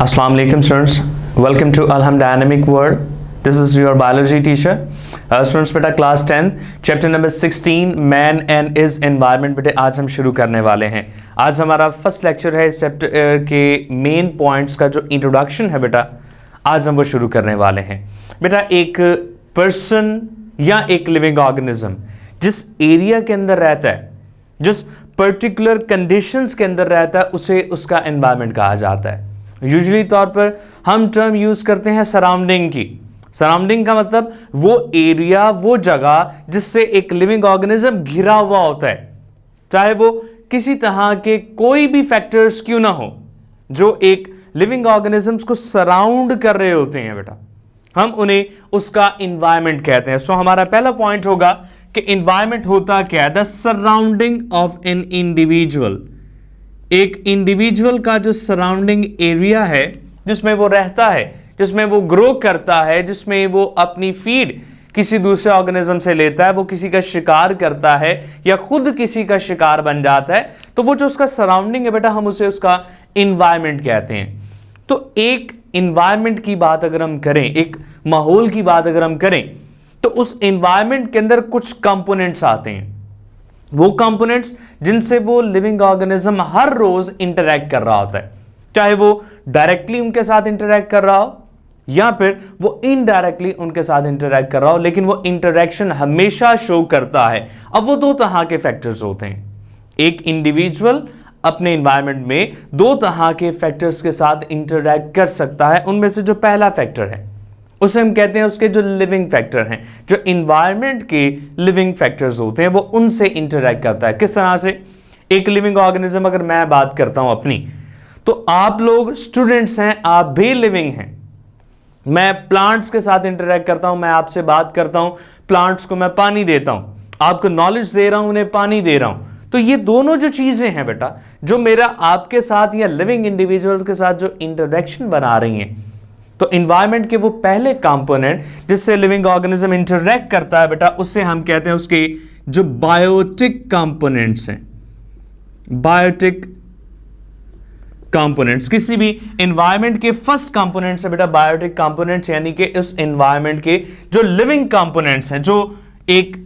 Assalamu alaikum students, welcome to Alham Dynamic World. This is your biology teacher. Students बेटा class 10 chapter number 16 man and is environment बेटे आज हम शुरू करने वाले हैं। आज हमारा फर्स्ट लेक्चर है इस चैप्टर के मेन पॉइंट्स का जो इंट्रोडक्शन है बेटा आज हम वो शुरू करने वाले हैं। बेटा एक पर्सन या एक लिविंग ऑर्गेनिज्म जिस एरिया के अंदर रहता है, जिस पर्टिकुलर कंडीशंस के अंदर रहता है उसे उसका एनवायरनमेंट कहा जाता है। यूजुअली तौर पर हम टर्म यूज करते हैं सराउंडिंग की। सराउंडिंग का मतलब वो एरिया, वो जगह जिससे एक लिविंग ऑर्गेनिज्म घिरा हुआ होता है, चाहे वो किसी तरह के कोई भी फैक्टर्स क्यों ना हो जो एक लिविंग ऑर्गेनिजम्स को सराउंड कर रहे होते हैं बेटा, हम उन्हें उसका इन्वायरमेंट कहते हैं। सो हमारा पहला पॉइंट होगा कि इन्वायरमेंट होता क्या है? The surrounding of an individual. एक इंडिविजुअल का जो सराउंडिंग एरिया है जिसमें वो रहता है, जिसमें वो ग्रो करता है, जिसमें वो अपनी फीड किसी दूसरे ऑर्गेनिज्म से लेता है, वो किसी का शिकार करता है या खुद किसी का शिकार बन जाता है, तो वो जो उसका सराउंडिंग है बेटा हम उसे उसका इन्वायरमेंट कहते हैं। तो एक इन्वायरमेंट की बात अगर हम करें, एक माहौल की बात अगर हम करें, तो उस इन्वायरमेंट के अंदर कुछ कंपोनेंट्स आते हैं। वो कंपोनेंट्स जिनसे वो लिविंग ऑर्गेनिज्म हर रोज इंटरैक्ट कर रहा होता है, चाहे वो डायरेक्टली उनके साथ इंटरैक्ट कर रहा हो या फिर वो इनडायरेक्टली उनके साथ इंटरैक्ट कर रहा हो, लेकिन वो इंटरैक्शन हमेशा शो करता है। अब वो दो तरह के फैक्टर्स होते हैं। एक इंडिविजुअल अपने इन्वायरमेंट में दो तरह के फैक्टर्स के साथ इंटरैक्ट कर सकता है। उनमें से जो पहला फैक्टर है उसे हम कहते हैं उसके जो लिविंग फैक्टर हैं, जो इन्वायरमेंट के लिविंग फैक्टर्स होते हैं, वो उनसे इंटरैक्ट करता है। किस तरह से? एक लिविंग ऑर्गेनिज्म अगर मैं बात करता हूं अपनी, तो आप लोग स्टूडेंट्स हैं, आप भी लिविंग हैं। मैं प्लांट्स के साथ इंटरैक्ट करता हूं, मैं आपसे बात करता हूं, प्लांट्स को मैं पानी देता हूं, आपको नॉलेज दे रहा हूं, उन्हें पानी दे रहा हूं। तो ये दोनों जो चीजें हैं बेटा, जो मेरा आपके साथ या लिविंग इंडिविजुअल्स के साथ जो इंटरैक्शन बना रही हैं, तो इन्वायरमेंट के वो पहले कंपोनेंट जिससे लिविंग ऑर्गेनिज्म इंटरैक्ट करता है बेटा, उससे हम कहते हैं उसके जो बायोटिक कंपोनेंट्स हैं। बायोटिक कंपोनेंट्स किसी भी एनवायरनमेंट के फर्स्ट कंपोनेंट्स है बेटा बायोटिक कंपोनेंट्स, यानी कि उस एनवायरनमेंट के जो लिविंग कंपोनेंट्स हैं, जो एक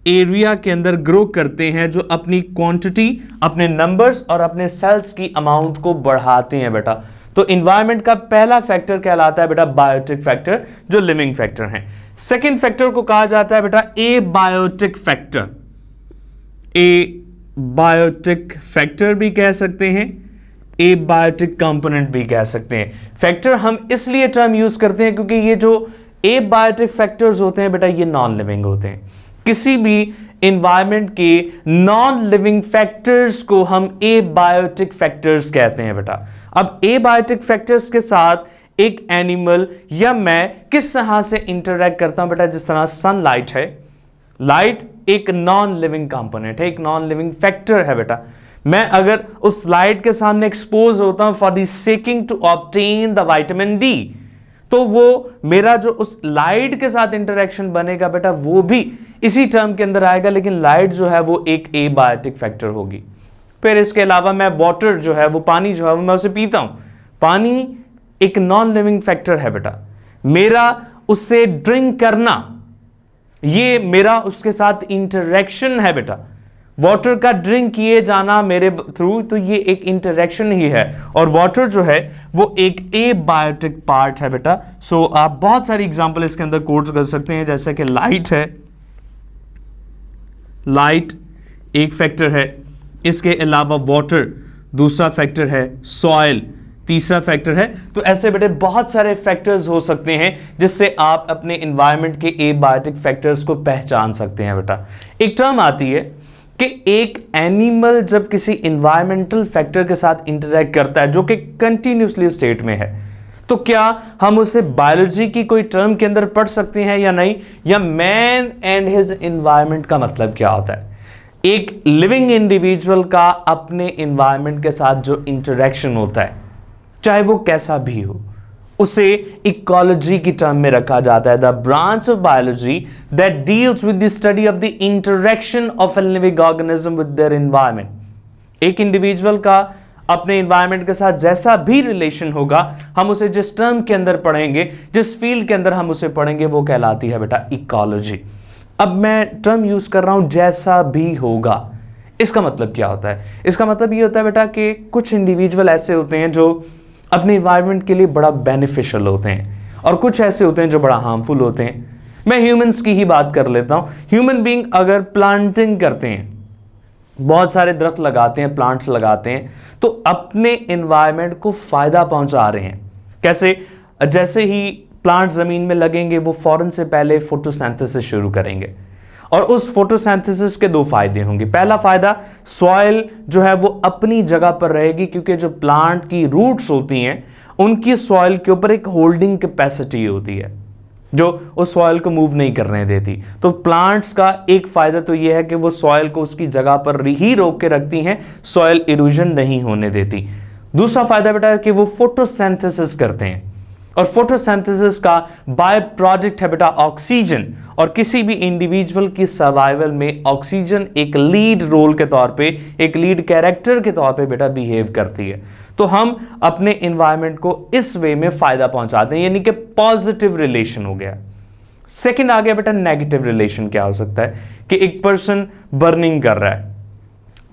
एरिया के अंदर ग्रो करते हैं, जो अपनी क्वांटिटी, अपने नंबर्स और अपने सेल्स की अमाउंट को बढ़ाते हैं बेटा। तो एनवायरनमेंट का पहला फैक्टर कहलाता है बेटा बायोटिक फैक्टर, जो लिविंग फैक्टर है। सेकेंड फैक्टर को कहा जाता है बेटा ए बायोटिक फैक्टर। ए बायोटिक फैक्टर भी कह सकते हैं, ए बायोटिक कंपोनेंट भी कह सकते हैं। फैक्टर हम इसलिए टर्म यूज करते हैं क्योंकि ये जो ए बायोटिक फैक्टर्स होते हैं बेटा, ये नॉन लिविंग होते हैं। किसी भी एनवायरनमेंट के नॉन लिविंग फैक्टर्स को हम ए बायोटिक फैक्टर्स कहते हैं बेटा। अब ए बायोटिक फैक्टर्स के साथ एक एनिमल या मैं किस तरह से इंटरैक्ट करता हूं बेटा? जिस तरह सनलाइट है, लाइट एक नॉन लिविंग कंपोनेंट है, एक नॉन लिविंग फैक्टर है बेटा। मैं अगर उस लाइट के सामने एक्सपोज होता हूं for the seeking to obtain the vitamin D, तो वो मेरा जो उस लाइट के साथ इंटरेक्शन बनेगा बेटा, वो भी इसी टर्म के अंदर आएगा, लेकिन लाइट जो है वो एक ए बायोटिक फैक्टर होगी। फिर इसके अलावा मैं वाटर जो है, वो पानी जो है वो मैं उसे पीता हूं, पानी एक नॉन लिविंग फैक्टर है बेटा। मेरा उससे ड्रिंक करना, ये मेरा उसके साथ इंटरेक्शन है बेटा। वाटर का ड्रिंक किए जाना मेरे थ्रू, तो ये एक इंटरेक्शन ही है, और वाटर जो है वो एक ए बायोटिक पार्ट है बेटा। सो आप बहुत सारी एग्जांपल इसके अंदर कोट्स कर सकते हैं, जैसे कि लाइट है, लाइट एक फैक्टर है, इसके अलावा वाटर दूसरा फैक्टर है, सॉइल तीसरा फैक्टर है। तो ऐसे बेटे बहुत सारे फैक्टर्स हो सकते हैं जिससे आप अपने एनवायरनमेंट के ए बायोटिक फैक्टर्स को पहचान सकते हैं बेटा। एक टर्म आती है कि एक एनिमल जब किसी इन्वायरमेंटल फैक्टर के साथ इंटरैक्ट करता है जो कि कंटिन्यूसली स्टेट में है, तो क्या हम उसे बायोलॉजी की कोई टर्म के अंदर पढ़ सकते हैं या नहीं? या मैन एंड हिज इन्वायरमेंट का मतलब क्या होता है? एक लिविंग इंडिविजुअल का अपने इन्वायरमेंट के साथ जो इंटरैक्शन होता है, चाहे वो कैसा भी हो, उसे इकोलॉजी की टर्म में रखा जाता है। The branch of biology that deals with the study of the interaction of a living organism with their environment. एक इंडिविजुअल का अपने इन्वायरमेंट के साथ जैसा भी रिलेशन होगा, हम उसे जिस टर्म के अंदर पढ़ेंगे, जिस फील्ड के अंदर हम उसे पढ़ेंगे, वो कहलाती है बेटा इकोलॉजी। अब मैं टर्म यूज कर रहा हूं जैसा भी होगा। इसका मतलब क्या होता है? इसका मतलब ये होता है बेटा कि कुछ इंडिविजुअल ऐसे होते हैं जो अपने इन्वायरमेंट के लिए बड़ा बेनिफिशियल होते हैं और कुछ ऐसे होते हैं जो बड़ा हार्मफुल होते हैं। मैं ह्यूमंस की ही बात कर लेता हूं। ह्यूमन बीइंग अगर प्लांटिंग करते हैं, बहुत सारे दरख्त लगाते हैं, प्लांट्स लगाते हैं, तो अपने इन्वायरमेंट को फायदा पहुंचा रहे हैं। कैसे? जैसे ही प्लांट जमीन में लगेंगे वो फौरन से पहले फोटोसिंथेसिस शुरू करेंगे और उस फोटोसिंथेसिस के दो फायदे होंगे। पहला फायदा, सॉइल जो है वो अपनी जगह पर रहेगी, क्योंकि जो प्लांट की रूट्स होती हैं उनकी सॉइल के ऊपर एक होल्डिंग कैपेसिटी होती है जो उस सॉइल को मूव नहीं करने देती। तो प्लांट्स का एक फायदा तो यह है कि वो सॉइल को उसकी जगह पर ही रोक के रखती हैं, सॉइल इरोजन नहीं होने देती। दूसरा फायदा बेटा है कि वो फोटोसिंथेसिस करते हैं और फोटोसिंथेसिस का बाय प्रोडक्ट है बेटा ऑक्सीजन, और किसी भी इंडिविजुअल की सर्वाइवल में ऑक्सीजन एक लीड रोल के तौर पे, एक लीड कैरेक्टर के तौर पे बेटा बिहेव करती है। तो हम अपने एनवायरनमेंट को इस वे में फायदा पहुंचाते हैं, यानी कि पॉजिटिव रिलेशन हो गया। सेकंड आ गया बेटा नेगेटिव रिलेशन। क्या हो सकता है कि एक पर्सन बर्निंग कर रहा है,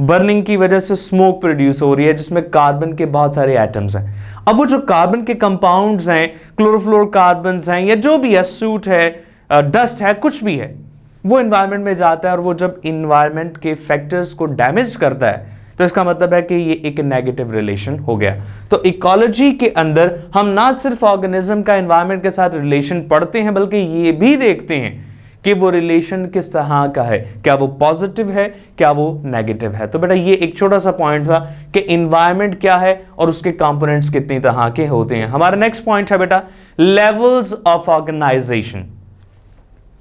बर्निंग की वजह से स्मोक प्रोड्यूस हो रही है जिसमें कार्बन के बहुत सारे एटम्स हैं। अब वो जो कार्बन के कंपाउंड्स हैं, क्लोरोफ्लोरोकार्बन्स हैं या जो भी है, सूट है, डस्ट है, कुछ भी है, वो एनवायरनमेंट में जाता है और वो जब एनवायरनमेंट के फैक्टर्स को डैमेज करता है तो इसका मतलब है कि ये एक नेगेटिव रिलेशन हो गया। तो इकोलॉजी के अंदर हम ना सिर्फ ऑर्गेनिज्म का एनवायरनमेंट के साथ रिलेशन पढ़ते हैं बल्कि ये भी देखते हैं कि वो रिलेशन किस तरह का है, क्या वो पॉजिटिव है, क्या वो नेगेटिव है। तो बेटा ये एक छोटा सा पॉइंट था कि एनवायरनमेंट क्या है और उसके कंपोनेंट्स कितनी तरह के होते हैं। हमारा नेक्स्ट पॉइंट है बेटा लेवल्स ऑफ ऑर्गेनाइजेशन।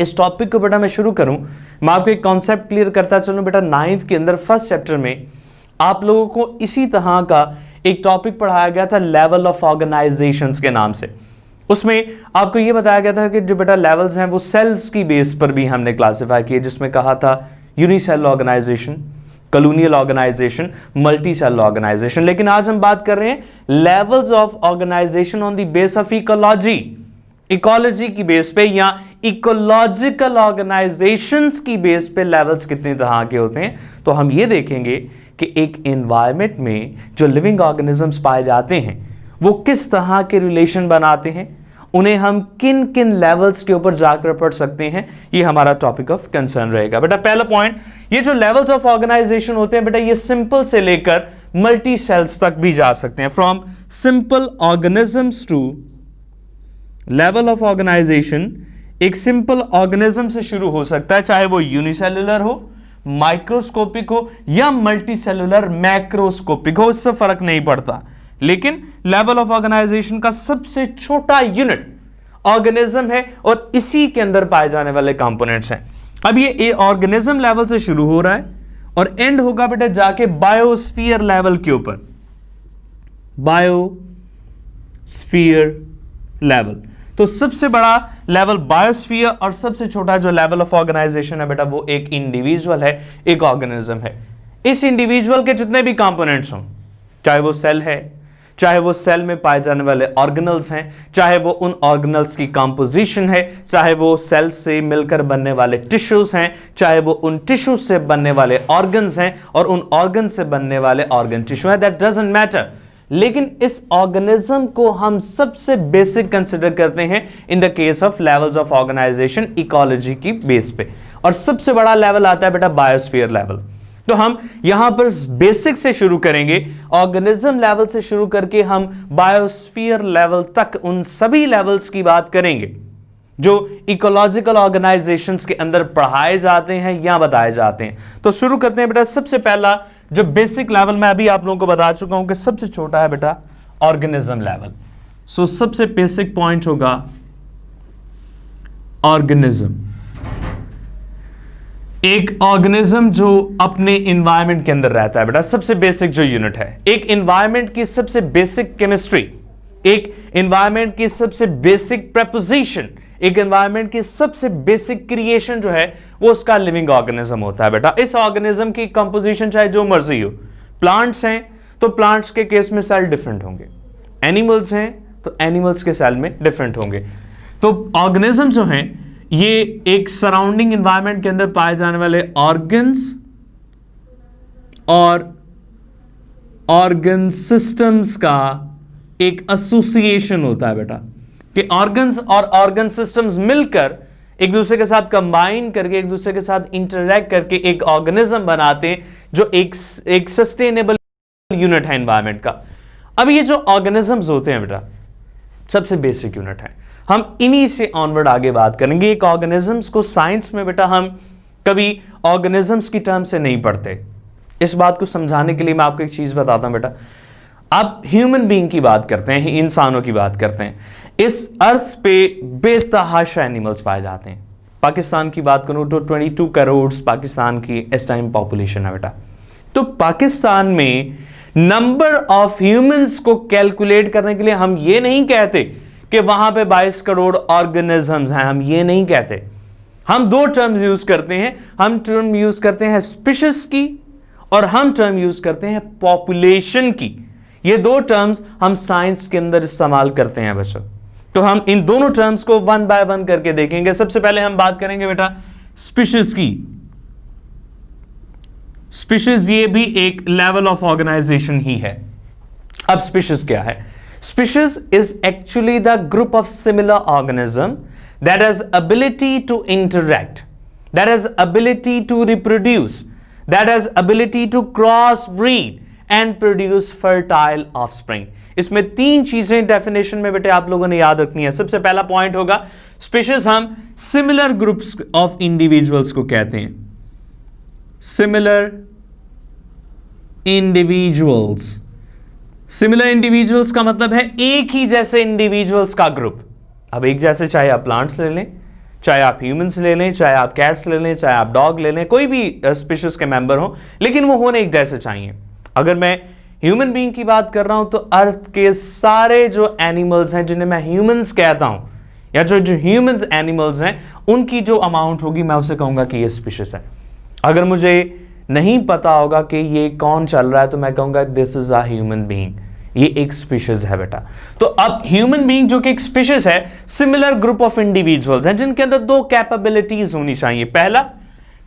इस टॉपिक को बेटा मैं शुरू करूं, मैं आपको एक कॉन्सेप्ट क्लियर करता चलूं। बेटा 9th के अंदर फर्स्ट चैप्टर में आप लोगों को इसी तरह का एक टॉपिक पढ़ाया गया था लेवल ऑफ ऑर्गेनाइजेशंस के नाम से। उसमें आपको यह बताया गया था कि जो बेटा लेवल्स हैं वो सेल्स की बेस पर भी हमने क्लासिफाई किए, जिसमें कहा था unicell organization, colonial organization, multi cell organization. लेकिन आज हम बात कर रहे हैं levels of organization on the base of ecology, ecology की बेस पे या इकोलॉजिकल ऑर्गेनाइजेशंस की बेस पे लेवल्स कितने तरह के होते हैं। तो हम ये देखेंगे कि एक एनवायरनमेंट में जो लिविंग ऑर्गेनिजम्स पाए जाते हैं वो किस तरह के रिलेशन बनाते हैं, उन्हें हम किन किन लेवल्स के ऊपर जाकर पढ़ सकते हैं, ये हमारा टॉपिक ऑफ कंसर्न रहेगा। बेटा पहला पॉइंट, ये जो लेवल्स ऑफ ऑर्गेनाइजेशन होते हैं बेटा ये सिंपल से लेकर मल्टी सेल्स तक भी जा सकते हैं। From simple organisms to level of organization एक सिंपल ऑर्गेनिज्म से शुरू हो सकता है, चाहे वो यूनिसेलुलर हो, माइक्रोस्कोपिक हो या मल्टीसेलुलर मैक्रोस्कोपिक हो, इससे फर्क नहीं पड़ता। लेकिन लेवल ऑफ ऑर्गेनाइजेशन का सबसे छोटा यूनिट ऑर्गेनिज्म है और इसी के अंदर पाए जाने वाले कंपोनेंट्स हैं। अब ये ऑर्गेनिज्म लेवल से शुरू हो रहा है और एंड होगा बेटा जाके बायोस्फीयर लेवल के ऊपर, बायोस्फीयर लेवल। तो सबसे बड़ा लेवल बायोस्फीयर और सबसे छोटा जो लेवल ऑफ ऑर्गेनाइजेशन है बेटा वो एक इंडिविजुअल है, एक ऑर्गेनिज्म है। इस इंडिविजुअल के जितने भी कंपोनेंट्स हों, चाहे वो सेल है, चाहे वो सेल में पाए जाने वाले ऑर्गेनल्स हैं, चाहे वो उन ऑर्गेनल्स की कंपोजिशन है, चाहे वो सेल से मिलकर बनने वाले टिश्यूज हैं, चाहे वो उन टिश्यूज से बनने वाले ऑर्गन्स हैं और उन ऑर्गन से बनने वाले ऑर्गन टिश्यू है, दैट डजंट मैटर। लेकिन इस ऑर्गेनिज्म को हम सबसे बेसिक कंसिडर करते हैं in the case of levels of organization ecology की बेस पे, और सबसे बड़ा लेवल आता है बेटा बायोस्फीयर लेवल। तो हम यहां पर बेसिक से शुरू करेंगे, ऑर्गेनिज्म लेवल से शुरू करके हम बायोस्फीयर लेवल तक उन सभी लेवल्स की बात करेंगे जो इकोलॉजिकल ऑर्गेनाइजेशंस के अंदर पढ़ाए जाते हैं या बताए जाते हैं। तो शुरू करते हैं बेटा, सबसे पहला जो बेसिक लेवल मैं अभी आप लोगों को बता चुका हूं कि सबसे छोटा है बेटा ऑर्गेनिज्म लेवल। सो सबसे बेसिक पॉइंट होगा ऑर्गेनिज्म। एक ऑर्गेनिज्म जो अपने एनवायरनमेंट के अंदर रहता है बेटा, सबसे बेसिक जो यूनिट है, एक एनवायरनमेंट की सबसे बेसिक केमिस्ट्री, एक एनवायरनमेंट की सबसे बेसिक प्रपोजिशन, एक एनवायरनमेंट की सबसे बेसिक क्रिएशन जो है वो उसका लिविंग ऑर्गेनिज्म होता है बेटा। इस ऑर्गेनिज्म की कंपोजिशन चाहे जो मर्जी हो, प्लांट्स हैं तो प्लांट्स के केस में सेल डिफरेंट होंगे, एनिमल्स हैं तो एनिमल्स के सेल में डिफरेंट होंगे। तो ऑर्गेनिज्म जो हैं ये एक सराउंडिंग एनवायरनमेंट के अंदर पाए जाने वाले ऑर्गन्स और ऑर्गन सिस्टम्स का एक एसोसिएशन होता है बेटा, कि ऑर्गन्स और ऑर्गन सिस्टम्स मिलकर एक दूसरे के साथ कंबाइन करके एक दूसरे के साथ इंटरैक्ट करके एक ऑर्गेनिज्म बनाते हैं जो एक सस्टेनेबल यूनिट है एनवायरनमेंट का। अब ये जो ऑर्गेनिजम्स होते हैं बेटा सबसे बेसिक यूनिट है, हम इन्हीं से ऑनवर्ड आगे बात करेंगे। एक ऑर्गेनिजम्स को साइंस में बेटा हम कभी ऑर्गेनिजम्स की टर्म से नहीं पढ़ते। इस बात को समझाने के लिए मैं आपको एक चीज बताता हूं बेटा, आप ह्यूमन बीइंग की बात करते हैं, इंसानों की बात करते हैं, इस अर्थ पे बेतहाशा एनिमल्स पाए जाते हैं। पाकिस्तान की बात करूं तो 22 करोड़ पाकिस्तान की इस टाइम पॉपुलेशन है बेटा। तो पाकिस्तान में नंबर ऑफ ह्यूमंस को कैलकुलेट करने के लिए हम ये नहीं कहते कि वहां पे 22 करोड़ ऑर्गेनिजम्स हैं, हम ये नहीं कहते। हम दो टर्म्स यूज करते हैं, हम टर्म यूज करते हैं स्पीशीज की और हम टर्म यूज करते हैं पॉपुलेशन की। ये दो टर्म्स हम साइंस के अंदर इस्तेमाल करते हैं बच्चों। तो हम इन दोनों टर्म्स को वन बाय वन करके देखेंगे। सबसे पहले हम बात करेंगे बेटा स्पीशीज की। स्पीशीज ये भी एक लेवल ऑफ ऑर्गेनाइजेशन ही है। अब स्पीशीज क्या है? Species is actually the group of similar organism that has ability to interact, that has ability to reproduce, that has ability to cross breed and produce fertile offspring. इसमें तीन चीजें definition में बेटे आप लोगों ने याद रखनी है। सबसे पहला पॉइंट होगा स्पीशीज हम सिमिलर ग्रुप्स ऑफ इंडिविजुअल्स को कहते हैं, सिमिलर इंडिविजुअल्स। सिमिलर इंडिविजुअल्स का मतलब है एक ही जैसे इंडिविजुअल्स का ग्रुप। अब एक जैसे चाहे आप प्लांट्स ले लें, चाहे आप ह्यूमंस ले लें, चाहे आप कैट्स ले लें, चाहे आप डॉग ले लें, कोई भी स्पीशीज के मेंबर हो, लेकिन वो होने एक जैसे चाहिए। अगर मैं ह्यूमन बीइंग की बात कर रहा हूं तो अर्थ के सारे जो एनिमल्स हैं जिन्हें मैं ह्यूमंस कहता हूं या जो ह्यूमंस एनिमल्स हैं उनकी जो अमाउंट होगी मैं उसे कहूंगा कि ये स्पीशीज है। अगर मुझे नहीं पता होगा कि ये कौन चल रहा है तो मैं कहूंगा this is a human being, ये एक स्पीशीज है बेटा। तो अब ह्यूमन बीइंग जो कि एक स्पीशीज है, सिमिलर ग्रुप ऑफ इंडिविजुअल्स हैं जिनके अंदर दो कैपेबिलिटीज होनी चाहिए। पहला,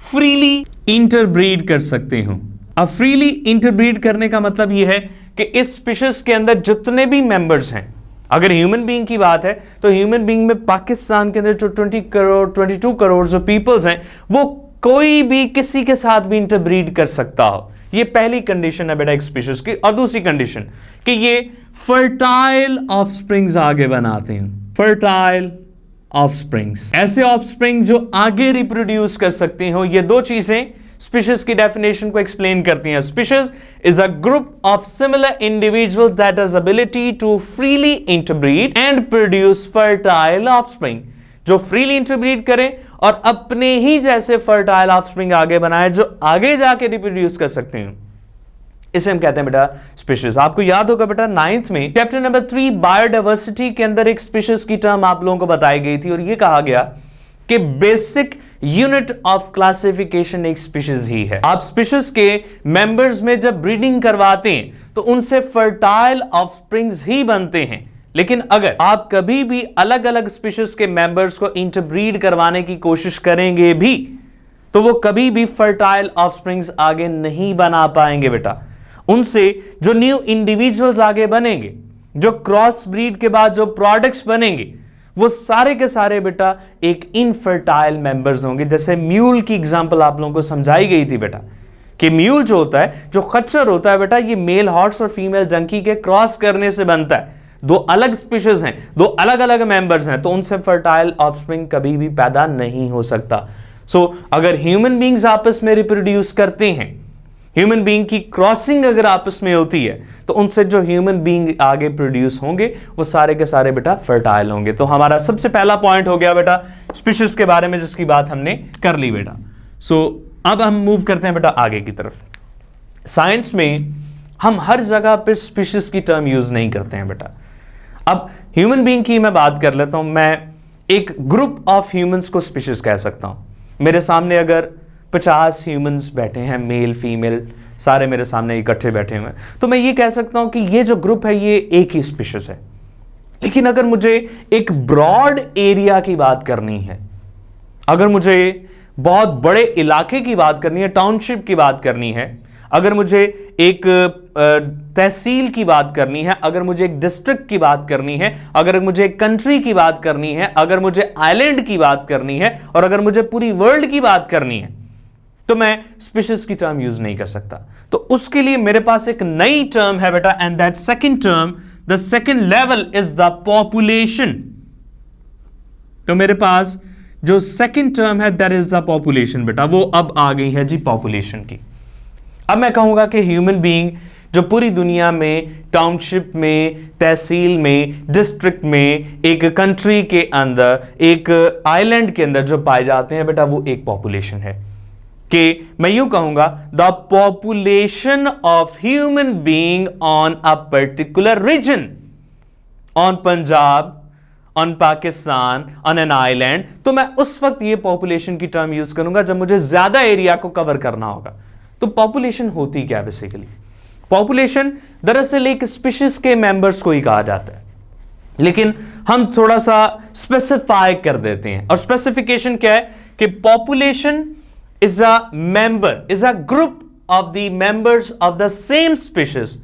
फ्रीली इंटरब्रीड कर सकते हो। अब फ्रीली इंटरब्रीड करने का मतलब यह है कि इस स्पीशीज के अंदर जितने भी मेंबर्स हैं, अगर ह्यूमन बीइंग की बात है तो ह्यूमन बीइंग में पाकिस्तान के अंदर जो 22 करोड़ जो पीपल्स हैं वो कोई भी किसी के साथ भी इंटरब्रीड कर सकता हो। ये पहली कंडीशन है बेटा एक स्पीशीज की। और दूसरी कंडीशन कि ये फर्टाइल ऑफस्प्रिंग्स आगे बनाते हैं, फर्टाइल ऑफस्प्रिंग्स, ऐसे ऑफस्प्रिंग जो आगे रिप्रोड्यूस कर सकते हो। ये दो चीजें स्पीशीज की डेफिनेशन को एक्सप्लेन करती हैं। Species is a group of similar individuals that has ability to freely interbreed and produce fertile offspring, जो फ्रीली इंटरब्रीड करें और अपने ही जैसे फर्टाइल ऑफस्प्रिंग आगे बनाए जो आगे जाके रिप्रोड्यूस कर सकते हैं। इसे हम कहते हैं बेटा स्पीशीज। आपको याद होगा बेटा 9th में चैप्टर नंबर 3 बायोडायवर्सिटी के अंदर एक स्पीशीज की टर्म आप लोगों को बताई गई थी और यह कहा गया कि बेसिक यूनिट ऑफ क्लासिफिकेशन एक स्पीशीज ही है। आप स्पीशीज के मेंबर्स में जब ब्रीडिंग करवाते हैं तो उनसे फर्टाइल ऑफस्प्रिंग्स ही बनते हैं। लेकिन अगर आप कभी भी अलग अलग स्पीशीज के मेंबर्स को इंटरब्रीड करवाने की कोशिश करेंगे भी तो वो कभी भी फर्टाइल ऑफस्प्रिंग्स आगे नहीं बना पाएंगे बेटा। उनसे जो न्यू इंडिविजुअल्स आगे बनेंगे, जो क्रॉस ब्रीड के बाद जो प्रोडक्ट्स बनेंगे, वो सारे के सारे बेटा एक इनफर्टाइल मेंबर्स होंगे। जैसे म्यूल की एग्जांपल आप लोगों को समझाई गई थी बेटा कि म्यूल जो होता है, जो खच्चर होता है बेटा, ये मेल हॉर्स और फीमेल जंकी के क्रॉस करने से बनता है। दो अलग स्पीशीज हैं, दो अलग अलग मेंबर्स हैं, तो उनसे फर्टाइल ऑफस्प्रिंग कभी भी पैदा नहीं हो सकता। सो अगर ह्यूमन बींग्स आपस में रिप्रोड्यूस करते हैं, ह्यूमन बीइंग की क्रॉसिंग अगर आपस में होती है तो उनसे जो ह्यूमन बीइंग आगे प्रोड्यूस होंगे वो सारे के सारे बेटा फर्टाइल होंगे। तो हमारा सबसे पहला पॉइंट हो गया बेटा स्पीशीज के बारे में जिसकी बात हमने कर ली बेटा। सो अब हम मूव करते हैं बेटा आगे की तरफ। साइंस में हम हर जगह पर स्पीशीज की टर्म यूज नहीं करते हैं बेटा। अब ह्यूमन बीइंग की मैं बात कर लेता हूं। मैं एक ग्रुप ऑफ ह्यूमंस को स्पीशीज कह सकता हूं। मेरे सामने अगर 50 ह्यूमंस बैठे हैं, मेल फीमेल सारे मेरे सामने इकट्ठे बैठे हुए हैं, तो मैं ये कह सकता हूं कि ये जो ग्रुप है ये एक ही स्पीशीज है। लेकिन अगर मुझे एक ब्रॉड एरिया की बात करनी है, अगर मुझे बहुत बड़े इलाके की बात करनी है, टाउनशिप की बात करनी है, अगर मुझे एक तहसील की बात करनी है, अगर मुझे एक डिस्ट्रिक्ट की बात करनी है, अगर मुझे एक कंट्री की बात करनी है, अगर मुझे आइलैंड की बात करनी है, और अगर मुझे पूरी वर्ल्ड की बात करनी है, तो मैं स्पीशीज की टर्म यूज नहीं कर सकता। तो उसके लिए मेरे पास एक नई टर्म है बेटा, and that second term, the second level is the population. तो मेरे पास जो सेकंड टर्म है दैट इज द पॉपुलेशन बेटा, वो अब आ गई है जी पॉपुलेशन की। अब मैं कहूंगा कि ह्यूमन बीइंग जो पूरी दुनिया में टाउनशिप में, तहसील में, डिस्ट्रिक्ट में, एक कंट्री के अंदर, एक आइलैंड के अंदर जो पाए जाते हैं बेटा, वो एक पॉपुलेशन है। कि मैं यूं कहूंगा the population of human being on a particular region, on Punjab, on Pakistan, on an island. तो मैं उस वक्त ये पॉपुलेशन की टर्म यूज करूंगा जब मुझे ज्यादा एरिया को कवर करना होगा। तो पॉपुलेशन होती क्या बेसिकली? पॉपुलेशन दरअसल एक स्पीशीज के मेंबर्स को ही कहा जाता है, लेकिन हम थोड़ा सा स्पेसिफाई कर देते हैं। और स्पेसिफिकेशन क्या है कि population is a member, is a group of the members of the same species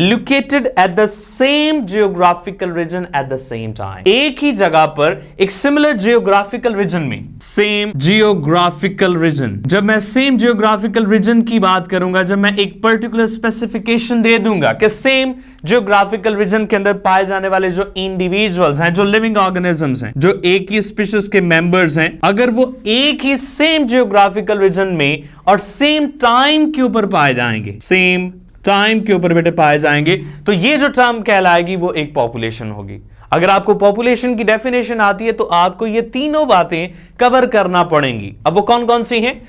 located at the same geographical region at the same time। एक ही जगह पर एक similar geographical region में, same geographical region, जब मैं same geographical region की बात करूंगा, जब मैं एक particular specification दे दूंगा कि same geographical region के अंदर पाए जाने वाले जो individuals हैं, जो living organisms हैं, जो एक ही species के members हैं, अगर वो एक ही same geographical region में और same time के ऊपर पाए जाएंगे, same टाइम के ऊपर बेटे पाए जाएंगे, तो ये जो टर्म कहलाएगी वो एक पॉपुलेशन होगी। अगर आपको पॉपुलेशन की डेफिनेशन आती है तो आपको ये तीनों बातें कवर करना पड़ेंगी। अब वो कौन कौन सी हैं?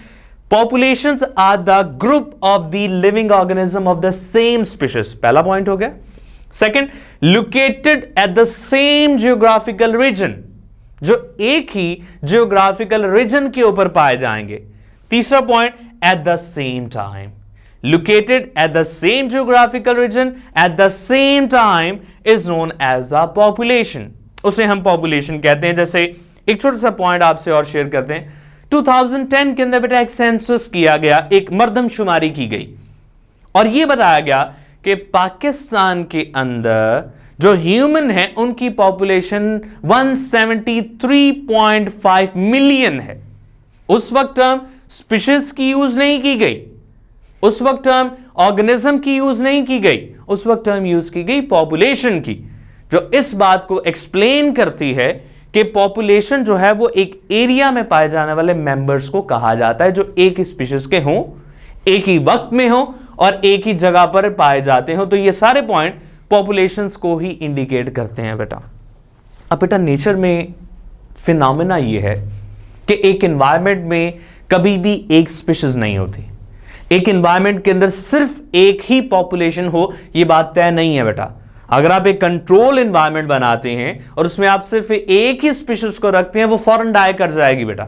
Populations are the group of the living organism of the same species, पहला पॉइंट हो गया। Second, located at the same geographical region, जो एक ही जियोग्राफिकल रीजन के ऊपर पाए जाएंगे। तीसरा point, eight the same time, located at the same geographical region at the same time is known as the population। उसे हम population कहते हैं। जैसे एक छोटा सा पॉइंट आपसे और शेयर करते हैं, 2010 के अंदर बेटा एक सेंसस किया गया, एक मर्दमशुमारी की गई और यह बताया गया कि पाकिस्तान के अंदर जो ह्यूमन है उनकी पॉपुलेशन 173.5 मिलियन है। उस वक्त टर्म स्पीशीज की यूज नहीं की गई, उस वक्त टर्म ऑर्गेनिज्म की यूज नहीं की गई, उस वक्त टर्म यूज की गई पॉपुलेशन की, जो इस बात को एक्सप्लेन करती है कि पॉपुलेशन जो है वो एक एरिया में पाए जाने वाले मेंबर्स को कहा जाता है, जो एक ही स्पीशीज के हों, एक ही वक्त में हो और एक ही जगह पर पाए जाते हो। तो ये सारे पॉइंट पॉपुलेशंस को ही इंडिकेट करते हैं बेटा। अब बेटा नेचर में फिनोमेना ये है कि एक एनवायरनमेंट में कभी भी एक स्पीशीज नहीं होती। एक एनवायरनमेंट के अंदर सिर्फ एक ही पॉपुलेशन हो ये बात तय नहीं है बेटा। अगर आप एक कंट्रोल एनवायरनमेंट बनाते हैं और उसमें आप सिर्फ एक ही स्पीशीज को रखते हैं, वो फौरन डाई कर जाएगी बेटा।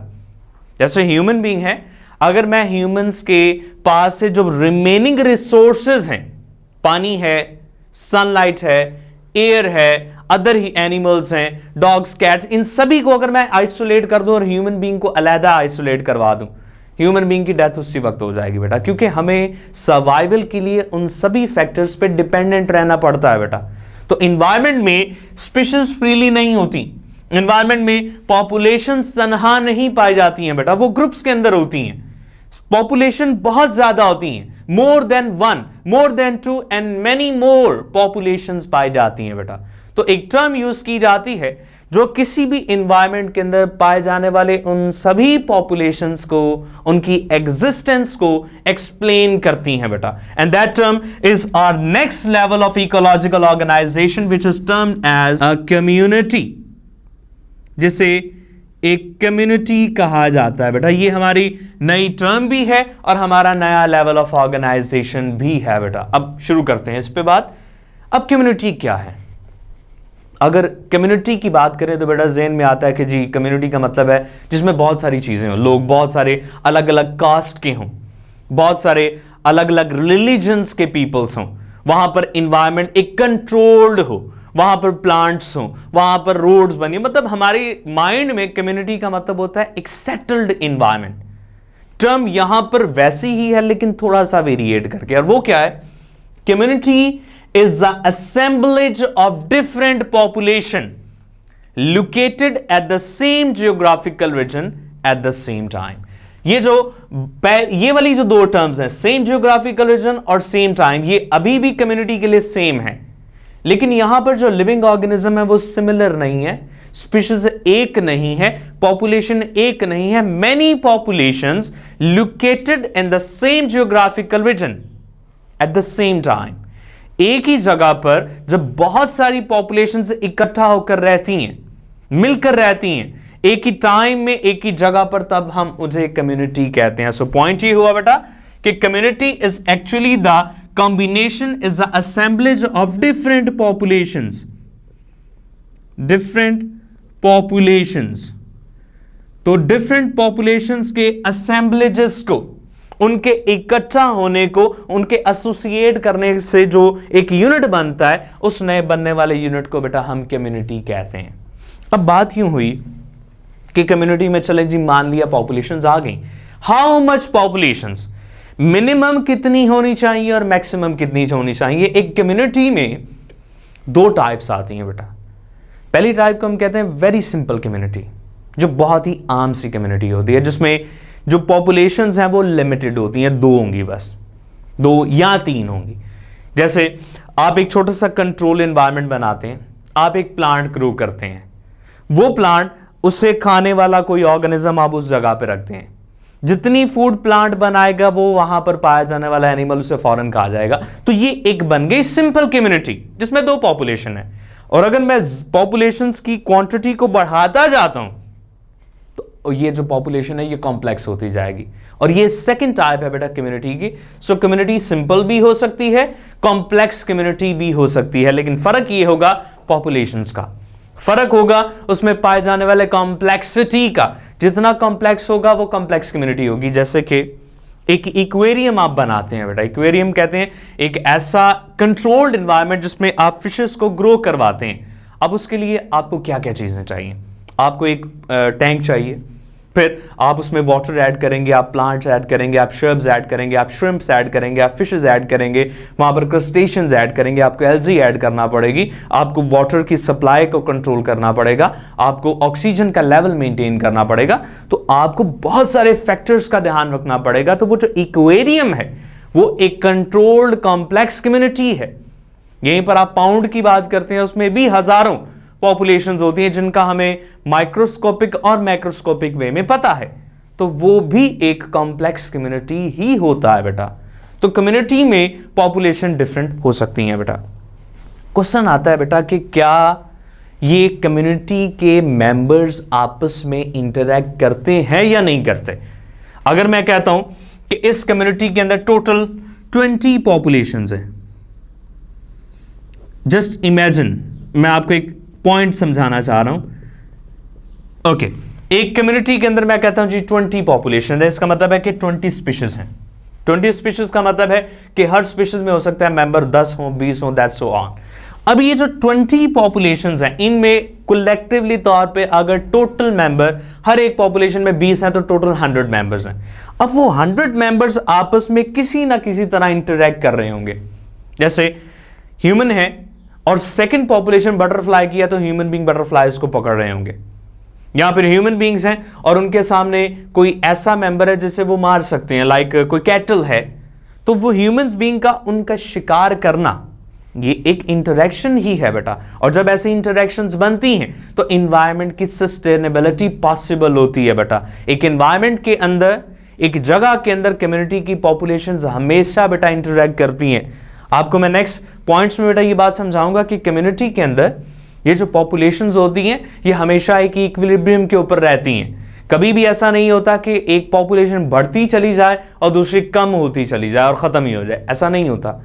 जैसे ह्यूमन बीइंग है, अगर मैं ह्यूमंस के पास से जो रिमेनिंग रिसोर्सेज हैं, पानी है, सनलाइट है, एयर है, अदर ही एनिमल्स हैं, डॉग्स, कैट्स, इन सभी को अगर मैं आइसोलेट कर दूं और ह्यूमन बीइंग को अलहदा आइसोलेट करवा दूं, ह्यूमन बीइंग की डेथ उसी वक्त हो जाएगी बेटा, क्योंकि हमें सर्वाइवल के लिए उन सभी फैक्टर्स पे डिपेंडेंट रहना पड़ता है बेटा। तो एनवायरनमेंट में स्पीशीज फ्रीली नहीं होती, एनवायरनमेंट में पॉपुलेशन तनहा नहीं पाई जाती हैं बेटा, वो ग्रुप्स के अंदर होती हैं। पॉपुलेशन बहुत ज्यादा होती हैं, more than one, more than two and many more populations पाई जाती हैं बेटा। तो एक टर्म यूज की जाती है जो किसी भी एनवायरनमेंट के अंदर पाए जाने वाले उन सभी पॉपुलेशंस को, उनकी एग्जिस्टेंस को एक्सप्लेन करती हैं बेटा। And that term is our next level of ecological organization which is termed as a community, जिसे एक कम्युनिटी कहा जाता है बेटा। ये हमारी नई टर्म भी है और हमारा नया लेवल ऑफ ऑर्गेनाइजेशन भी है बेटा। अब शुरू करते हैं इस पे बात। अब कम्युनिटी क्या है? अगर कम्युनिटी की बात करें तो बेटा ज़हन में आता है कि जी कम्युनिटी का मतलब है जिसमें बहुत सारी चीज़ें हों, लोग बहुत सारे अलग अलग कास्ट के हों, बहुत सारे अलग अलग रिलीजन्स के पीपल्स हों, वहां पर इन्वायरमेंट एक कंट्रोल्ड हो, वहां पर प्लांट्स हो, वहां पर रोड्स बनी, मतलब हमारे माइंड में कम्युनिटी का मतलब होता है एक सेटल्ड इन्वायरमेंट। टर्म यहां पर वैसी ही है लेकिन थोड़ा सा वेरिएट करके, और वो क्या है, community is the assemblage of different population located at the same geographical region at the same time। ये वाली जो दो टर्म्स हैं, सेम जियोग्राफिकल रीजन और सेम टाइम, ये अभी भी कम्युनिटी के लिए सेम है, लेकिन यहां पर जो लिविंग ऑर्गेनिज्म है वो सिमिलर नहीं है, स्पीशीज एक नहीं है, पॉपुलेशन एक नहीं है, many populations located in the same geographical region at the same time. एक ही जगह पर जब बहुत सारी पॉपुलेशंस इकट्ठा होकर रहती हैं, मिलकर रहती हैं एक ही टाइम में एक ही जगह पर, तब हम उसे कम्युनिटी कहते हैं। सो पॉइंट ये हुआ बेटा कि community is actually the combination, is the assemblage of different populations, different populations. तो डिफरेंट पॉपुलेशंस के असेंबलेजेस को, उनके इकट्ठा होने को, उनके एसोसिएट करने से जो एक यूनिट बनता है, उस नए बनने वाले यूनिट को बेटा हम कम्युनिटी कहते हैं। अब बात यूं हुई कि कम्युनिटी में चले जी, मान लिया पॉपुलेशंस आ गई, हाउ मच पॉपुलेशंस, मिनिमम कितनी होनी चाहिए और मैक्सिमम कितनी होनी चाहिए। एक कम्युनिटी में दो टाइप्स आती हैं बेटा। पहली टाइप को हम कहते हैं वेरी सिंपल कम्युनिटी, जो बहुत ही आम सी कम्युनिटी होती है, जिसमें जो पॉपुलेशंस हैं वो लिमिटेड होती हैं, दो होंगी बस, दो या तीन होंगी। जैसे आप एक छोटा सा कंट्रोल एनवायरनमेंट बनाते हैं, आप एक प्लांट ग्रो करते हैं, वो प्लांट, उसे खाने वाला कोई ऑर्गेनिज्म आप उस जगह पे रखते हैं, जितनी फूड प्लांट बनाएगा वो वहां पर पाया जाने वाला एनिमल उसे फौरन खा जाएगा। तो ये एक बन गई सिंपल कम्युनिटी जिसमें दो पॉपुलेशन है। और अगर मैं पॉपुलेशंस की क्वांटिटी को बढ़ाता जाता हूं तो ये जो पॉपुलेशन है ये कॉम्प्लेक्स होती जाएगी, और ये सेकंड टाइप है बेटा कम्युनिटी की। सो कम्युनिटी सिंपल भी हो सकती है, कॉम्प्लेक्स कम्युनिटी भी हो सकती है, लेकिन फर्क ये होगा पॉपुलेशंस का, फर्क होगा उसमें पाए जाने वाले कॉम्प्लेक्सिटी का। जितना कॉम्प्लेक्स होगा वो कॉम्प्लेक्स कम्युनिटी होगी। जैसे कि एक इक्वेरियम आप बनाते हैं बेटा, इक्वेरियम कहते हैं एक ऐसा कंट्रोल्ड एनवायरनमेंट जिसमें आप फिशेस को ग्रो करवाते हैं। अब उसके लिए आपको क्या क्या चीजें चाहिए, आपको एक टैंक चाहिए, फिर आप उसमें वाटर ऐड करेंगे, आप प्लांट्स ऐड करेंगे, आप शर्ब्स ऐड करेंगे, आप श्रिम्प्स ऐड करेंगे, आप फिशेस ऐड करेंगे, वहां पर क्रस्टेशियंस ऐड करेंगे, आपको एल्गी ऐड करना पड़ेगी, आपको वाटर की सप्लाई को कंट्रोल करना पड़ेगा, आपको ऑक्सीजन का लेवल मेंटेन करना पड़ेगा। तो आपको बहुत सारे फैक्टर्स का ध्यान रखना पड़ेगा। तो वो जो इक्वेरियम है वो एक कंट्रोल्ड कॉम्प्लेक्स कम्युनिटी है। यहीं पर आप पाउंड की बात करते हैं, उसमें भी हजारों पॉपुलेशंस होती हैं जिनका हमें माइक्रोस्कोपिक और मैक्रोस्कोपिक वे में पता है, तो वो भी एक कॉम्प्लेक्स कम्युनिटी ही होता है बेटा। तो कम्युनिटी में पॉपुलेशन डिफरेंट हो सकती है बेटा। क्वेश्चन आता है बेटा कि क्या ये कम्युनिटी के मेंबर्स आपस में इंटरैक्ट करते हैं या नहीं करते। अगर मैं कहता हूं कि इस कम्युनिटी के अंदर टोटल 20 पॉपुलेशंस हैं, जस्ट इमेजिन, मैं आपको एक पॉइंट समझाना चाह रहा हूं। ओके, एक कम्युनिटी के अंदर मैं कहता हूं जी 20 पॉपुलेशन है, इसका मतलब है कि 20 स्पीशीज हैं। 20 स्पीशीज का मतलब है कि हर स्पीशीज में हो सकता है मेंबर 10 हो, 20 हो, दैट्स सो ऑन। अब ये जो 20 पॉपुलेशंस हैं, इनमें कलेक्टिवली तौर पे अगर टोटल मेंबर हर एक पॉपुलेशन में 20 है तो टोटल 100 मेंबर्स हैं। अब वो 100 मेंबर्स आपस में किसी ना किसी तरह इंटरैक्ट कर रहे होंगे। जैसे ह्यूमन है और सेकंड पॉपुलेशन बटरफ्लाई की है तो ह्यूमन बीइंग बटरफ्लाइज को पकड़ रहे होंगे, या फिर ह्यूमन बीइंग्स हैं और उनके सामने कोई ऐसा मेंबर है जिसे वो मार सकते हैं, लाइक कोई कैटल है, तो वो ह्यूमंस बीइंग का उनका शिकार करना ये एक इंटरेक्शन ही है बेटा। और जब ऐसी इंटरेक्शंस बनती हैं तो एनवायरनमेंट की सस्टेनेबिलिटी पॉसिबल होती है बेटा। एक एनवायरनमेंट के अंदर, एक जगह के अंदर कम्युनिटी की पॉपुलेशंस हमेशा बेटा इंटरैक्ट करती हैं। आपको मैं नेक्स्ट पॉइंट्स में बेटा ये बात समझाऊंगा कि कम्युनिटी के अंदर ये जो पॉपुलेशंस होती हैं ये हमेशा एक इक्विलिब्रियम के ऊपर रहती हैं। कभी भी ऐसा नहीं होता कि एक पॉपुलेशन बढ़ती चली जाए और दूसरी कम होती चली जाए और खत्म ही हो जाए, ऐसा नहीं होता।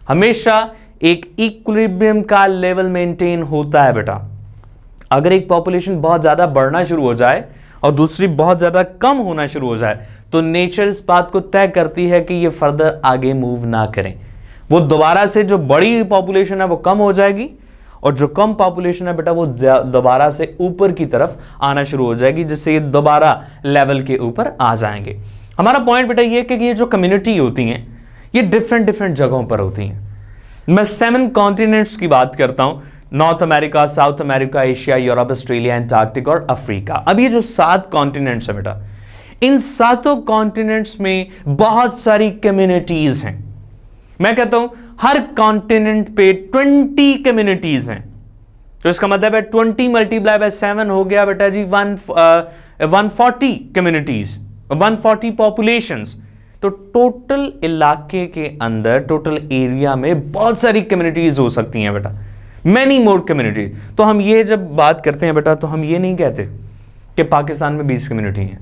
हमेशा एक इक्विलिब्रियम का लेवल मेंटेन होता है बेटा। अगर एक पॉपुलेशन बहुत ज्यादा बढ़ना शुरू हो जाए और दूसरी बहुत ज्यादा कम होना शुरू हो जाए, तो नेचर इस बात को तय करती है कि ये फर्दर आगे मूव ना करें। वो दोबारा से जो बड़ी पॉपुलेशन है वो कम हो जाएगी, और जो कम पॉपुलेशन है बेटा वो दोबारा से ऊपर की तरफ आना शुरू हो जाएगी, जिससे ये दोबारा लेवल के ऊपर आ जाएंगे। हमारा पॉइंट बेटा ये कि ये जो कम्युनिटी होती हैं ये डिफरेंट डिफरेंट जगहों पर होती हैं। मैं 7 कॉन्टिनेंट्स की बात करता हूं, north America, south America, Asia, Europe, Australia, Antarctica और अफ्रीका। अब ये जो 7 कॉन्टिनेंट्स है बेटा, इन 7 कॉन्टिनेंट्स में बहुत सारी कम्युनिटीज हैं। मैं कहता हूं हर कॉन्टिनेंट पे 20 कम्युनिटीज हैं, तो इसका मतलब है 20 मल्टीप्लाई बाय 7 हो गया बेटा जी 140 कम्युनिटीज, 140 पॉपुलेशंस। तो टोटल इलाके के अंदर, टोटल एरिया में बहुत सारी कम्युनिटीज हो सकती हैं बेटा, मैनी मोर कम्युनिटीज। तो हम ये जब बात करते हैं बेटा, तो हम ये नहीं कहते कि पाकिस्तान में 20 कम्युनिटी हैं,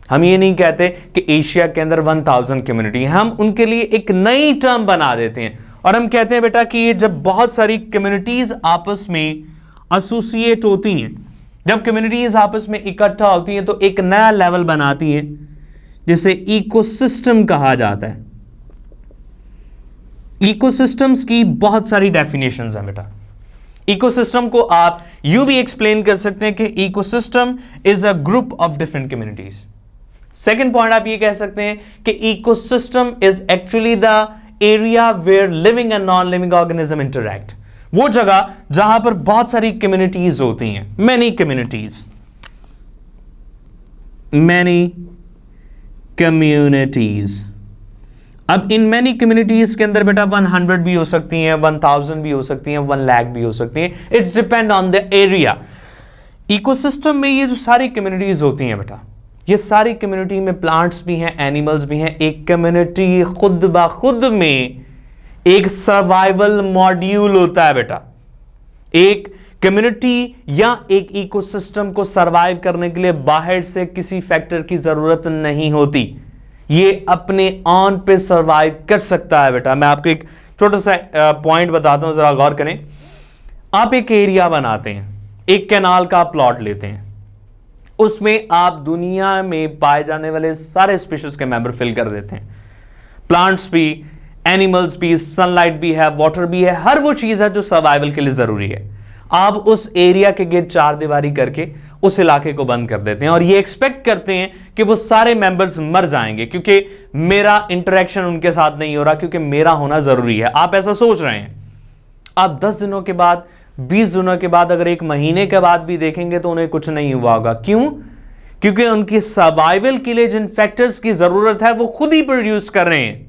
हम ये नहीं कहते कि एशिया के अंदर 1000 कम्युनिटी है। हम उनके लिए एक नई टर्म बना देते हैं और हम कहते हैं बेटा कि ये जब बहुत सारी कम्युनिटीज आपस में एसोसिएट होती हैं, जब कम्युनिटीज आपस में इकट्ठा होती हैं, तो एक नया लेवल बनाती हैं जिसे इकोसिस्टम कहा जाता है। इकोसिस्टम्स की बहुत सारी डेफिनेशंस हैं बेटा। इकोसिस्टम को आप यूं भी एक्सप्लेन कर सकते हैं कि ecosystem is a group of different communities. Second point आप ये कह सकते हैं कि ecosystem is actually the area where living and non living organism interact, वो जगह जहां पर बहुत सारी कम्युनिटीज होती हैं, मैनी कम्युनिटीज, मैनी कम्युनिटीज। अब इन मैनी कम्युनिटीज के अंदर बेटा 100 भी हो सकती हैं, 1000 भी हो सकती हैं, 1 लाख भी हो सकती हैं। It's depend on the area. Ecosystem में ये जो सारी कम्युनिटीज होती हैं बेटा, ये सारी कम्युनिटी में प्लांट्स भी हैं, एनिमल्स भी हैं। एक कम्युनिटी खुद ब खुद में एक सर्वाइवल मॉड्यूल होता है बेटा। एक कम्युनिटी या एक इकोसिस्टम को सर्वाइव करने के लिए बाहर से किसी फैक्टर की जरूरत नहीं होती, ये अपने ऑन पे सर्वाइव कर सकता है बेटा। मैं आपको एक छोटा सा पॉइंट बताता हूं, जरा गौर करें। आप एक एरिया बनाते हैं, एक कैनाल का प्लॉट लेते हैं, उसमें आप दुनिया में पाए जाने वाले सारे स्पीशीज के मेंबर फिल कर देते हैं, प्लांट्स भी, एनिमल्स भी, सनलाइट भी है, वाटर भी है, हर वो चीज है जो सर्वाइवल के लिए जरूरी है। आप उस एरिया के गिर्द 4 दीवारी करके उस इलाके को बंद कर देते हैं और ये एक्सपेक्ट करते हैं कि वो सारे मेंबर्स मर जाएंगे क्योंकि मेरा इंटरेक्शन उनके साथ नहीं हो रहा, क्योंकि मेरा होना जरूरी है। आप ऐसा सोच रहे हैं। आप 10 दिनों के बाद, 20 दिनों के बाद, अगर 1 महीने के बाद भी देखेंगे तो उन्हें कुछ नहीं हुआ होगा। क्यों? क्योंकि उनकी सर्वाइवल के लिए जिन फैक्टर्स की जरूरत है वो खुद ही प्रोड्यूस कर रहे हैं,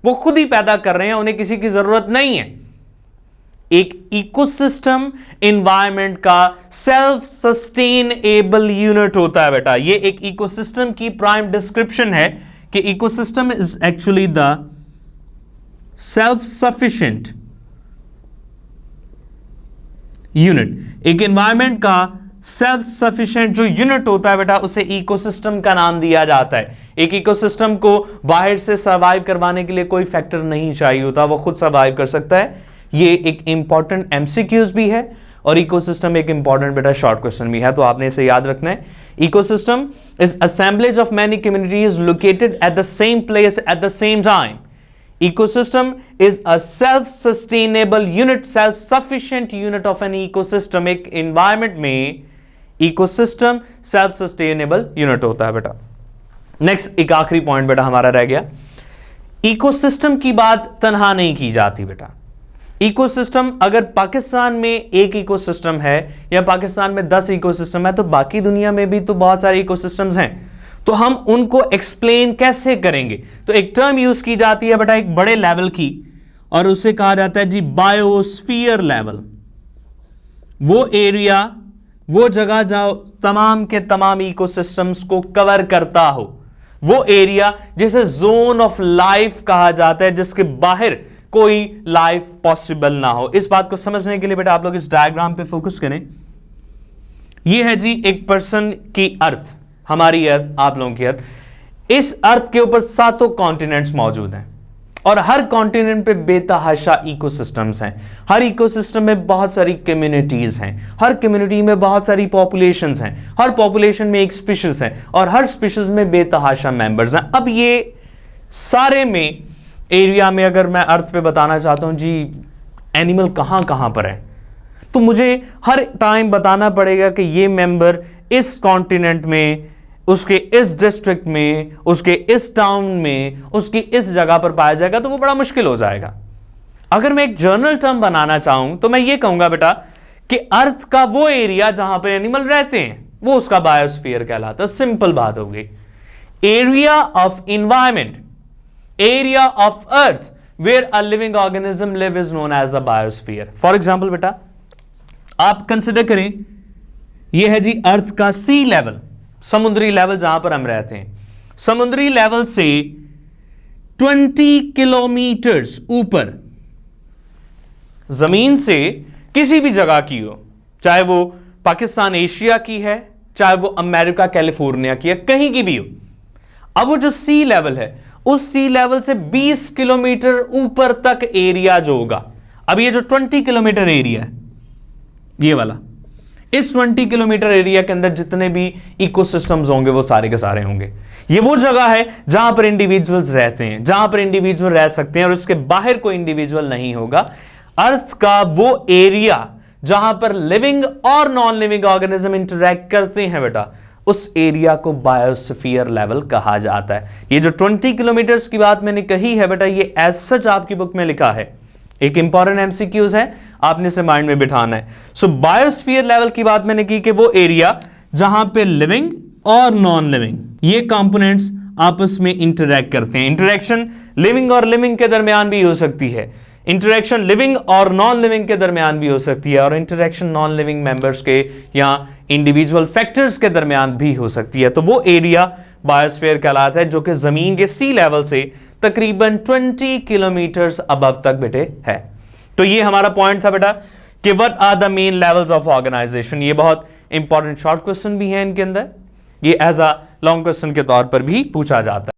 वो खुद ही पैदा कर रहे हैं, उन्हें किसी की जरूरत नहीं है। एक इकोसिस्टम एनवायरनमेंट का सेल्फ सस्टेनेबल यूनिट होता है बेटा। ये एक इकोसिस्टम की प्राइम डिस्क्रिप्शन है कि ecosystem is actually the self sufficient unit. एक एनवायरनमेंट का सेल्फ सफिशिएंट जो यूनिट होता है बेटा, उसे इकोसिस्टम का नाम दिया जाता है। एक इकोसिस्टम को बाहर से सर्वाइव करवाने के लिए कोई फैक्टर नहीं चाहिए होता, वो खुद सर्वाइव कर सकता है। ये एक इंपॉर्टेंट एमसीक्यूज भी है और इकोसिस्टम एक इंपॉर्टेंट बेटा शॉर्ट क्वेश्चन भी है, तो आपने इसे याद रखना है। Ecosystem is assemblage of many communities located at the same place at the same time. Ecosystem is a self sustainable unit, self sufficient unit of an ecosystem. एक एनवायरमेंट में इकोसिस्टम सेल्फ सस्टेनेबल यूनिट होता है बेटा। Next एक आखिरी point बेटा हमारा रह गया। इकोसिस्टम की बात तनहा नहीं की जाती बेटा। इकोसिस्टम, अगर पाकिस्तान में एक इकोसिस्टम है या पाकिस्तान में 10 इकोसिस्टम है, तो बाकी दुनिया में भी तो बहुत सारे इकोसिस्टम्स हैं, तो हम उनको एक्सप्लेन कैसे करेंगे? तो एक टर्म यूज की जाती है बेटा एक बड़े लेवल की, और उसे कहा जाता है जी बायोस्फीयर लेवल। वो एरिया, वो जगह जहां तमाम के तमाम इकोसिस्टम्स को कवर करता हो, वो एरिया जिसे जोन ऑफ लाइफ कहा जाता है, जिसके बाहर कोई लाइफ पॉसिबल ना हो। इस बात को समझने के लिए बेटा आप लोग इस डायग्राम पे फोकस करें। ये है जी एक पर्सन की अर्थ, हमारी अर्थ, आप लोगों की अर्थ। इस अर्थ के ऊपर 7 कॉन्टिनेंट्स मौजूद हैं। और हर कॉन्टिनेंट पे बेतहाशा इकोसिस्टम्स हैं। हर इकोसिस्टम में बहुत सारी कम्युनिटीज हैं, हर कम्युनिटी में बहुत सारी पॉपुलेशंस हैं, हर पॉपुलेशन में एक स्पीशीज है और हर स्पीशीज में बेतहाशा मेंबर्स हैं। अब ये सारे में एरिया में अगर मैं अर्थ पे बताना चाहता हूं जी एनिमल कहां कहां पर है, तो मुझे हर टाइम बताना पड़ेगा कि ये मेंबर इस कॉन्टिनेंट में, उसके इस डिस्ट्रिक्ट में, उसके इस टाउन में, उसकी इस जगह पर पाया जाएगा, तो वो बड़ा मुश्किल हो जाएगा। अगर मैं एक जर्नल टर्म बनाना चाहूं तो मैं ये कहूंगा बेटा कि अर्थ का वो एरिया जहां पे एनिमल रहते हैं वो उसका बायोस्फीयर कहलाता है। सिंपल बात हो गई। Area of environment, area of earth where a living organism live is known as the biosphere. For example बेटा आप कंसिडर करें, यह है जी अर्थ का सी लेवल, समुद्री लेवल जहां पर हम रहते हैं। समुद्री लेवल से 20 किलोमीटर्स ऊपर जमीन से किसी भी जगह की हो, चाहे वो पाकिस्तान एशिया की है, चाहे वो अमेरिका कैलिफोर्निया की है, कहीं की भी हो, अब वो जो सी लेवल है उस सी लेवल से 20 किलोमीटर ऊपर तक एरिया जो होगा, अब ये जो 20 किलोमीटर एरिया है ये वाला, इस 20 किलोमीटर एरिया के अंदर जितने भी इकोसिस्टम्स होंगे वो सारे के सारे होंगे। ये वो जगह है जहां पर इंडिविजुअल्स रहते हैं, जहां पर इंडिविजुअल रह सकते हैं और इसके बाहर कोई इंडिविजुअल नहीं होगा। अर्थ का वो एरिया जहां पर लिविंग और नॉन लिविंग ऑर्गेनिज्म इंटरैक्ट करते हैं बेटा, उस एरिया को बायोस्फीयर लेवल कहा जाता है। ये जो 20 किलोमीटर्स की बात मैंने कही है बेटा, ये एज सच आपकी बुक में लिखा है, एक इंपॉर्टेंट एमसीक्यूज है, आपने इसे माइंड में बिठाना है। सो बायोस्फीयर लेवल की बात मैंने की कि वो एरिया जहां पे लिविंग और नॉन लिविंग ये कंपोनेंट्स आपस में इंटरैक्ट करते हैं। इंटरैक्शन लिविंग और लिविंग के दरमियान भी हो सकती है, इंटरैक्शन लिविंग और नॉन लिविंग के दरमियान भी हो सकती है, और इंटरैक्शन नॉन लिविंग मेंबर्स के या इंडिविजुअल फैक्टर्स के दरमियान भी हो सकती है। तो वो एरिया बायोस्फीयर कहलाता है जो कि जमीन के सी लेवल से तकरीबन 20 किलोमीटर्स अबव तक बेटे है। तो ये हमारा पॉइंट था बेटा कि what are the main levels of organization. ये बहुत इंपॉर्टेंट शॉर्ट क्वेश्चन भी है इनके अंदर, ये एज अ लॉन्ग क्वेश्चन के तौर पर भी पूछा जाता है।